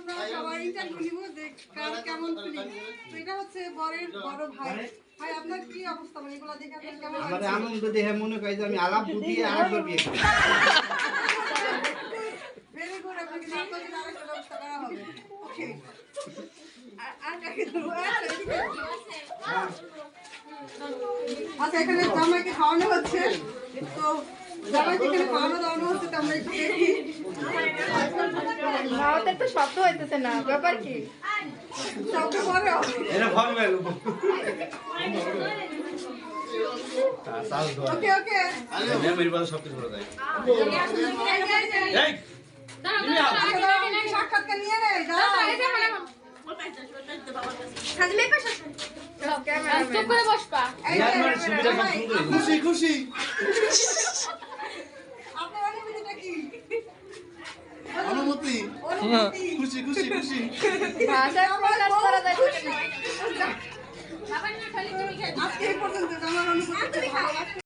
আপনারা সবাই ইন্টারভিউ নিব যে কার কেমন ফিলিং। তো এটা হচ্ছে বরের বড় ভাই। ভাই আপনার কি অবস্থা, মানে এগুলো দেখে আপনার কেমন লাগছে? আমাদের আনন্দ দেখে মনে হয় যে আমি আলাপ বুদ্ধি আরেকবার বিয়ে করব। ভেরি গুড, আপনাকে আপনাদের আরেকটা ব্যবস্থা করা হবে। ওকে, আর কাকে দেবো? আচ্ছা, এখানে জামাইকে খাওয়ানো হচ্ছে। তো জামাইকে এখানে খাওয়ানো দাওয়ানো হচ্ছে, তো আমরা একটু দেখি। ভারতের তো শব্দ হইতেছে না, ব্যাপার কি? শব্দ পরে হবে। এটা ভালো লাগে। ওকে ওকে, মেমোরি বল সব কিছু বলা যায়। এই সাক্ষাৎকার নিয়ে নে, যাও। চুপ করে বসবা। এই যে, আমার ছবিটা খুব জামাই, সুন্দর। খুশি খুশি আপনার অনুভূতিটা কি? অনুমতি অনুভূতি। খুশি খুশি খুশি ভাষায় প্রকাশ করা যায় না। আজকে এই পর্যন্ত আমার অনুভূতি ভালো লাগছে।